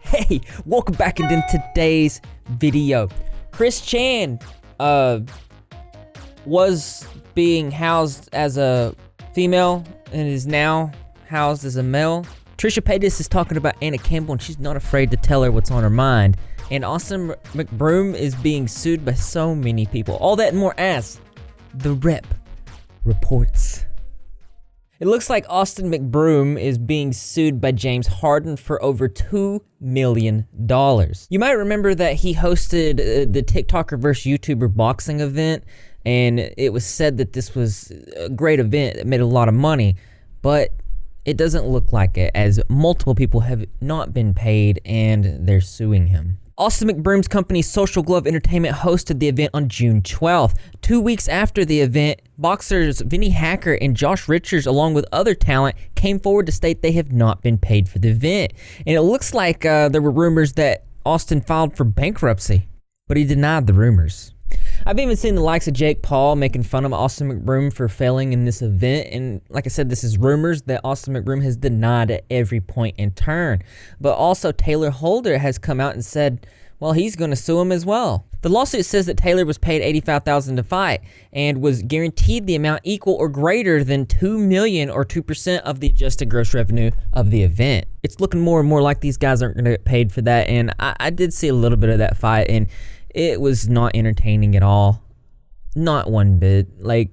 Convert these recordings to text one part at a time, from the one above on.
Hey, welcome back into today's video. Chris Chan was being housed as a female and is now housed as a male. Trisha Paytas is talking about Anna Campbell and she's not afraid to tell her what's on her mind. And Austin McBroom is being sued by so many people. All that and more as The Rep reports. It looks like Austin McBroom is being sued by James Harden for over $2 million. You might remember that he hosted the TikToker versus YouTuber boxing event, and it was said that this was a great event that made a lot of money, but it doesn't look like it, as multiple people have not been paid and they're suing him. Austin McBroom's company Social Glove Entertainment hosted the event on June 12th. 2 weeks after the event, boxers Vinny Hacker and Josh Richards, along with other talent, came forward to state they have not been paid for the event. And it looks like there were rumors that Austin filed for bankruptcy, but he denied the rumors. I've even seen the likes of Jake Paul making fun of Austin McBroom for failing in this event, and like I said, this is rumors that Austin McBroom has denied at every point and turn. But also Taylor Holder has come out and said, well, he's going to sue him as well. The lawsuit says that Taylor was paid $85,000 to fight and was guaranteed the amount equal or greater than $2 million or 2% of the adjusted gross revenue of the event. It's looking more and more like these guys aren't going to get paid for that, and I did see a little bit of that fight, and it was not entertaining at all. Not one bit. Like,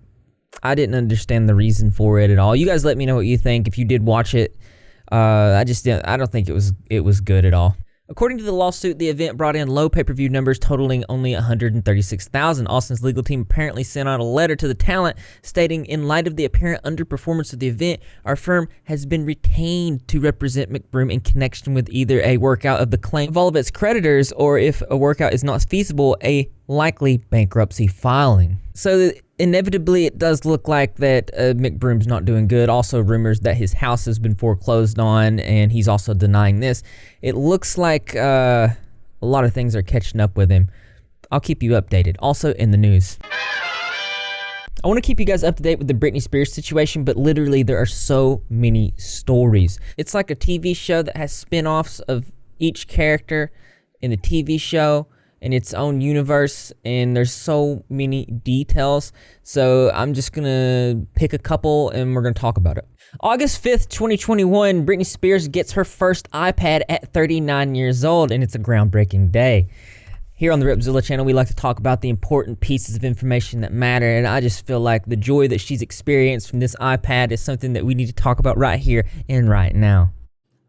I didn't understand the reason for it at all. You guys let me know what you think if you did watch it. I don't think it was good at all. According to the lawsuit, the event brought in low pay-per-view numbers totaling only $136,000. Austin's legal team apparently sent out a letter to the talent stating, in light of the apparent underperformance of the event, our firm has been retained to represent McBroom in connection with either a workout of the claim of all of its creditors, or if a workout is not feasible, a likely bankruptcy filing. So inevitably, it does look like that McBroom's not doing good. Also, rumors that his house has been foreclosed on, and he's also denying this. It looks like a lot of things are catching up with him. I'll keep you updated. Also in the news, I want to keep you guys up to date with the Britney Spears situation, but literally there are so many stories. It's like a TV show that has spin-offs of each character in the TV show in its own universe, and there's so many details. So I'm just gonna pick a couple and we're gonna talk about it. August 5th, 2021, Britney Spears gets her first iPad at 39 years old, and it's a groundbreaking day. Here on the Ripzilla channel, we like to talk about the important pieces of information that matter, and I just feel like the joy that she's experienced from this iPad is something that we need to talk about right here and right now.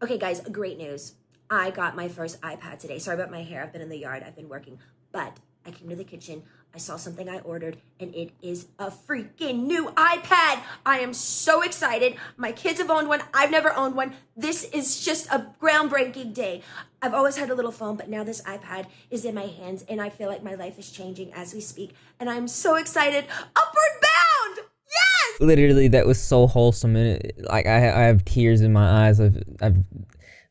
Okay guys, great news. I got my first iPad today. Sorry about my hair. I've been in the yard. I've been working. But I came to the kitchen. I saw something I ordered, and it is a freaking new iPad. I am so excited. My kids have owned one. I've never owned one. This is just a groundbreaking day. I've always had a little phone, but now this iPad is in my hands, and I feel like my life is changing as we speak. And I'm so excited. Upward bound! Yes! Literally, that was so wholesome. And I have tears in my eyes.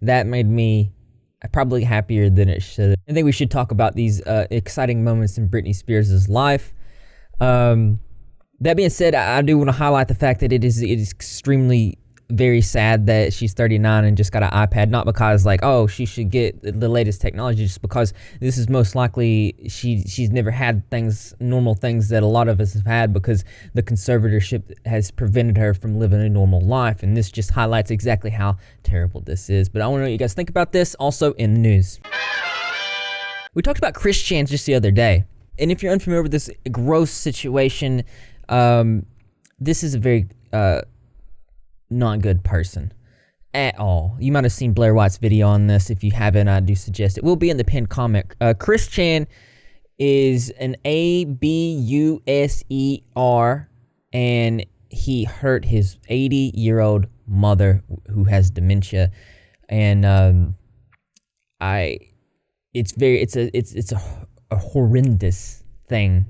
That made me probably happier than it should. I think we should talk about these exciting moments in Britney Spears' life. That being said, I do want to highlight the fact that it is extremely very sad that she's 39 and just got an iPad, not because like, oh, she should get the latest technology, just because this is most likely she's never had normal things that a lot of us have had, because the conservatorship has prevented her from living a normal life, and this just highlights exactly how terrible this is. But I want to know what you guys think about this. Also in the news, we talked about Chris Chan just the other day, and if you're unfamiliar with this gross situation, this is a very not good person at all. You might have seen Blair White's video on this. If you haven't, I do suggest it. Will be in the pinned comment. Chris Chan is an ABUSER, and he hurt his 80-year-old mother who has dementia, and it's a horrendous thing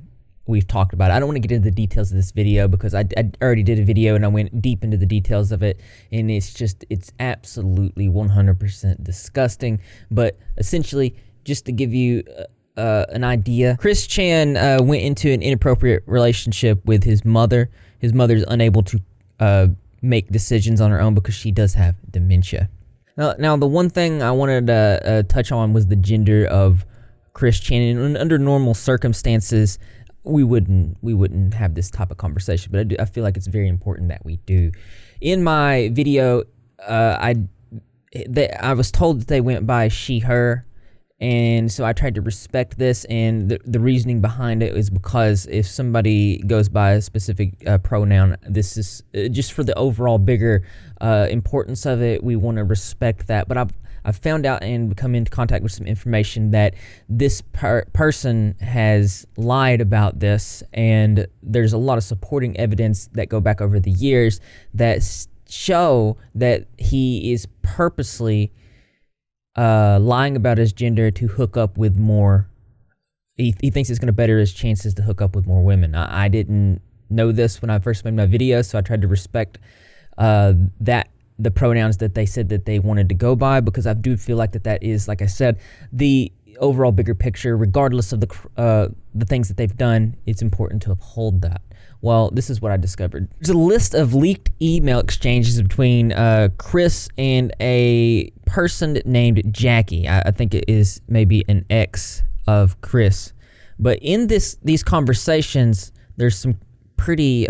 we've talked about. I don't want to get into the details of this video because I already did a video and I went deep into the details of it, and it's absolutely 100% disgusting. But essentially, just to give you an idea, Chris Chan went into an inappropriate relationship with his mother. His mother's unable to make decisions on her own because she does have dementia. Now the one thing I wanted to touch on was the gender of Chris Chan. And under normal circumstances, we wouldn't have this type of conversation, but I feel like it's very important that we do. In my video, I was told that they went by she, her, and so I tried to respect this, and the reasoning behind it is because if somebody goes by a specific pronoun, this is just for the overall bigger importance of it. We want to respect that, but I've found out and come into contact with some information that this person has lied about this, and there's a lot of supporting evidence that go back over the years that show that he is purposely lying about his gender to hook up with more. He thinks it's going to better his chances to hook up with more women. I didn't know this when I first made my video, so I tried to respect the pronouns that they said that they wanted to go by, because I do feel like that is, like I said, the overall bigger picture. Regardless of the things that they've done, it's important to uphold that. Well, this is what I discovered. There's a list of leaked email exchanges between Chris and a person named Jackie. I think it is maybe an ex of Chris. But in these conversations, there's some pretty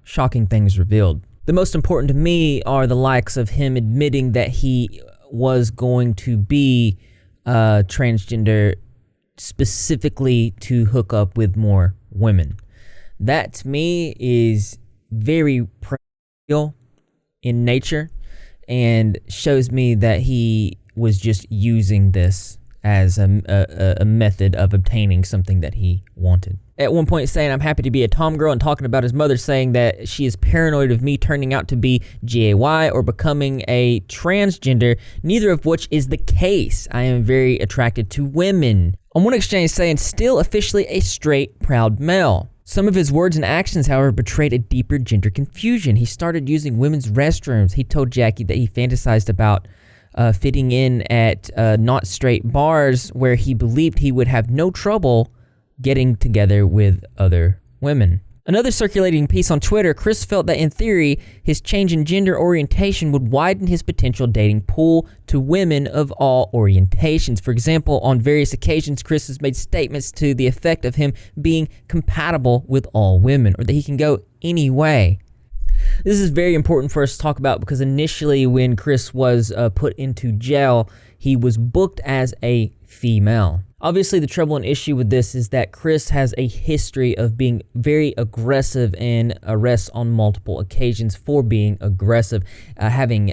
shocking things revealed. The most important to me are the likes of him admitting that he was going to be transgender specifically to hook up with more women. That to me is very real in nature and shows me that he was just using this as a method of obtaining something that he wanted. At one point saying, "I'm happy to be a Tom girl," and talking about his mother saying that she is paranoid of me turning out to be gay or becoming a transgender, neither of which is the case. I am very attracted to women. On one exchange saying, "Still officially a straight, proud male." Some of his words and actions, however, betrayed a deeper gender confusion. He started using women's restrooms. He told Jackie that he fantasized about fitting in at not straight bars where he believed he would have no trouble getting together with other women. Another circulating piece on Twitter, Chris felt that in theory, his change in gender orientation would widen his potential dating pool to women of all orientations. For example, on various occasions, Chris has made statements to the effect of him being compatible with all women, or that he can go any way. This is very important for us to talk about because initially when Chris was put into jail, he was booked as a female. Obviously, the trouble and issue with this is that Chris has a history of being very aggressive and arrests on multiple occasions for being aggressive, having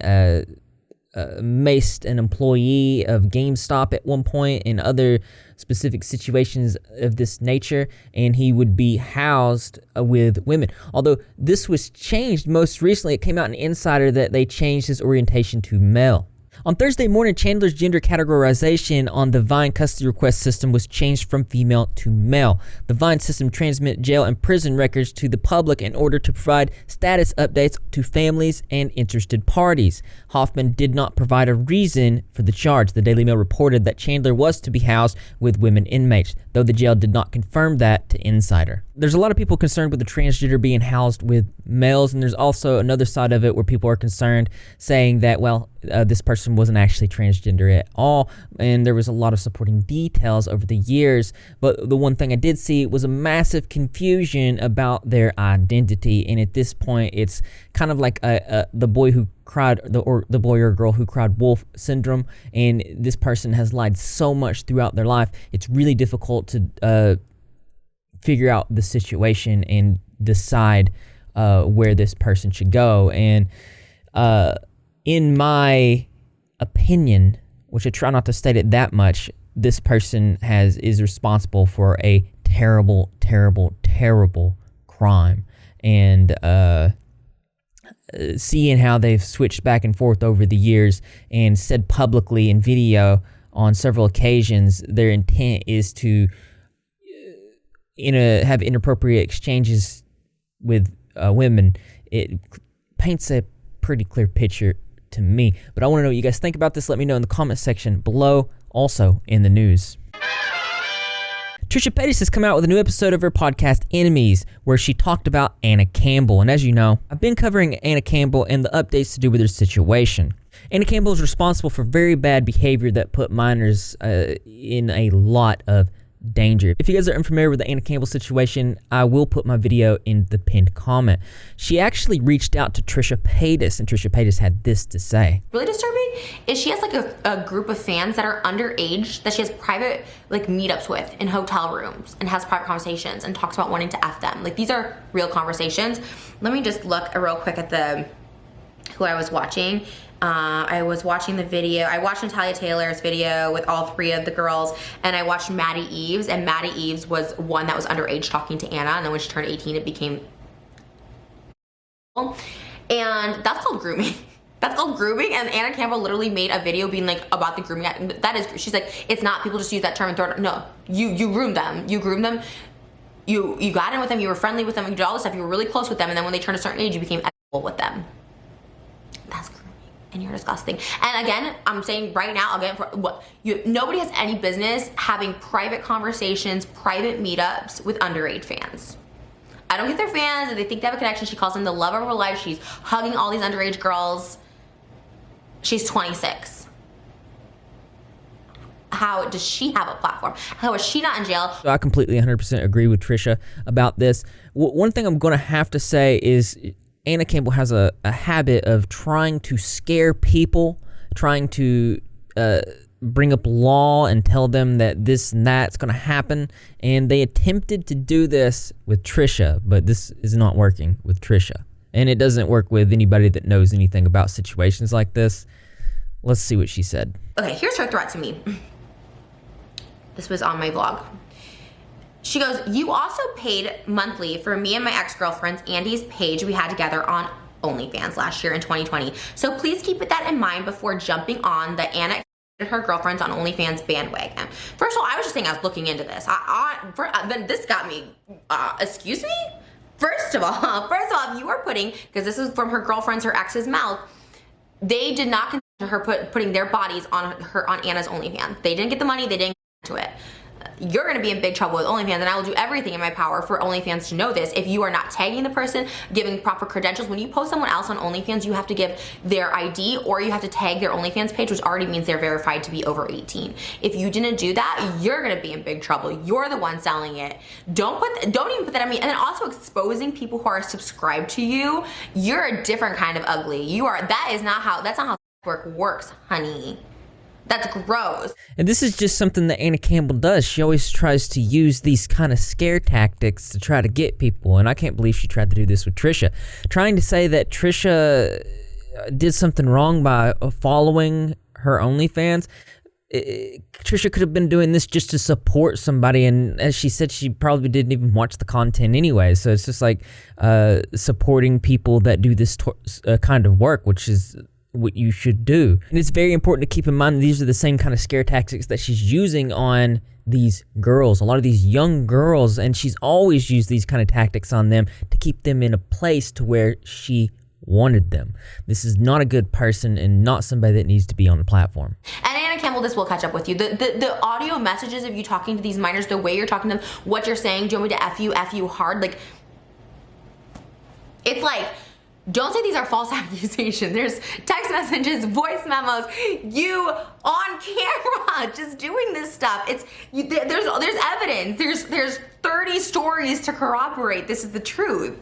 maced an employee of GameStop at one point and other specific situations of this nature, and he would be housed with women. Although this was changed most recently, it came out in Insider that they changed his orientation to male. On Thursday morning, Chandler's gender categorization on the Vine custody request system was changed from female to male. The Vine system transmits jail and prison records to the public in order to provide status updates to families and interested parties. Hoffman did not provide a reason for the charge. The Daily Mail reported that Chandler was to be housed with women inmates, though the jail did not confirm that to Insider. There's a lot of people concerned with the transgender being housed with males, and there's also another side of it where people are concerned, saying that, well, this person wasn't actually transgender at all, and there was a lot of supporting details over the years, but the one thing I did see was a massive confusion about their identity, and at this point, it's kind of like the boy who cried, or the boy or girl who cried wolf syndrome, and this person has lied so much throughout their life, it's really difficult to figure out the situation and decide where this person should go. And in my opinion, which I try not to state it that much, this person is responsible for a terrible, terrible, terrible crime. And seeing how they've switched back and forth over the years and said publicly in video on several occasions their intent is to have inappropriate exchanges with women, it paints a pretty clear picture to me. But I want to know what you guys think about this. Let me know in the comment section below, also in the news. Trisha Paytas has come out with a new episode of her podcast, Enemies, where she talked about Anna Campbell. And as you know, I've been covering Anna Campbell and the updates to do with her situation. Anna Campbell is responsible for very bad behavior that put minors in a lot of danger. If you guys are unfamiliar with the Anna Campbell situation, I will put my video in the pinned comment. She actually reached out to Trisha Paytas, and Trisha Paytas had this to say. Really disturbing is she has like a group of fans that are underage that she has private like meetups with in hotel rooms and has private conversations and talks about wanting to F them. Like, these are real conversations. Let me just look real quick at who I was watching. I was watching the video. I watched Natalia Taylor's video with all three of the girls, and I watched Maddie Eves, and Maddie Eves was one that was underage talking to Anna, and then when she turned 18, it became... And that's called grooming. That's called grooming, and Anna Campbell literally made a video being like about the grooming. That is, she's like, it's not, people just use that term and throw it. No, you groomed them. You groomed them. You got in with them. You were friendly with them. You did all this stuff. You were really close with them, and then when they turned a certain age, you became ethical with them. That's grooming, and you're disgusting. And again, I'm saying right now, again, nobody has any business having private conversations, private meetups with underage fans. I don't get their fans, and they think they have a connection. She calls them the love of her life. She's hugging all these underage girls. She's 26. How does she have a platform? How is she not in jail? So I completely 100% agree with Trisha about this. One thing I'm going to have to say is Anna Campbell has a habit of trying to scare people, trying to bring up law and tell them that this and that's going to happen. And they attempted to do this with Trisha, but this is not working with Trisha. And it doesn't work with anybody that knows anything about situations like this. Let's see what she said. Okay, here's her threat to me. This was on my vlog. She goes, you also paid monthly for me and my ex-girlfriend's Andy's page we had together on OnlyFans last year in 2020. So please keep that in mind before jumping on the Anna her girlfriends on OnlyFans bandwagon. First of all, I was just saying I was looking into this. Then this got me, excuse me? First of all, if you are putting, because this is from her girlfriend's, her ex's mouth, they did not consider her putting their bodies on Anna's OnlyFans. They didn't get the money, they didn't get to it. You're going to be in big trouble with OnlyFans, and I will do everything in my power for OnlyFans to know this. If you are not tagging the person, giving proper credentials, when you post someone else on OnlyFans, you have to give their ID or you have to tag their OnlyFans page, which already means they're verified to be over 18. If you didn't do that, you're going to be in big trouble. You're the one selling it. Don't even put that on me. And then also exposing people who are subscribed to you. You're a different kind of ugly. That's not how work works, honey. That's gross. And this is just something that Anna Campbell does. She always tries to use these kind of scare tactics to try to get people. And I can't believe she tried to do this with Trisha. Trying to say that Trisha did something wrong by following her OnlyFans. Trisha could have been doing this just to support somebody. And as she said, she probably didn't even watch the content anyway. So it's just like supporting people that do this kind of work, which is what you should do. And it's very important to keep in mind these are the same kind of scare tactics that she's using on these girls, a lot of these young girls, and she's always used these kind of tactics on them to keep them in a place to where she wanted them. This is not a good person and not somebody that needs to be on the platform. And Anna Campbell, this will catch up with you. The audio messages of you talking to these minors, the way you're talking to them, what you're saying, do you want me to F you hard? Like, it's like, don't say these are false accusations. There's text messages, voice memos, you on camera just doing this stuff. There's evidence. There's 30 stories to corroborate this is the truth.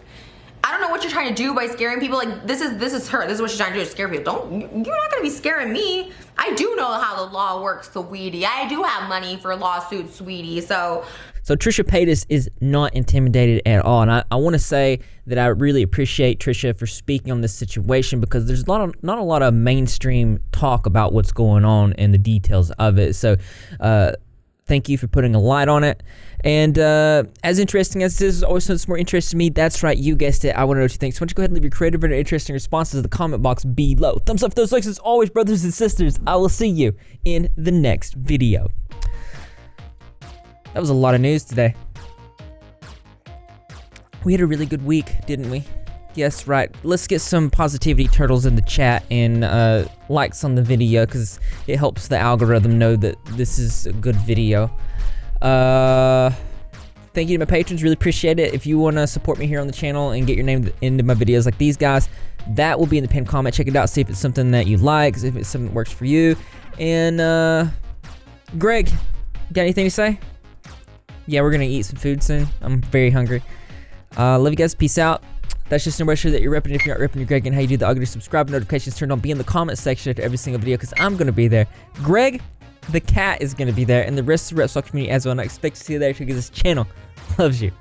I don't know what you're trying to do by scaring people. Like, this is her. This is what she's trying to do, is scare people. You're not gonna be scaring me. I do know how the law works, sweetie. I do have money for lawsuits, sweetie. So Trisha Paytas is not intimidated at all. And I want to say that I really appreciate Trisha for speaking on this situation, because there's not a lot of mainstream talk about what's going on and the details of it. So thank you for putting a light on it. And as interesting as this is, always something more interesting to me. That's right, you guessed it. I want to know what you think. So why don't you go ahead and leave your creative and interesting responses in the comment box below. Thumbs up for those likes as always, brothers and sisters. I will see you in the next video. That was a lot of news today. We had a really good week, didn't we? Yes, right. Let's get some positivity turtles in the chat and likes on the video, because it helps the algorithm know that this is a good video. Thank you to my patrons, really appreciate it. If you want to support me here on the channel and get your name into my videos like these guys, that will be in the pinned comment. Check it out, see if it's something that you like, if it's something that works for you. And Greg, got anything to say? Yeah, we're gonna eat some food soon. I'm very hungry. Love you guys, peace out. That's just to sure that you're repping. If you're not repping, you're Greg. And how you do the ugly, subscribe, notifications turned on, be in the comment section after every single video, because I'm gonna be there. Greg the cat is gonna be there, and the rest of the Repsol community as well, and I expect to see you there because this channel loves you.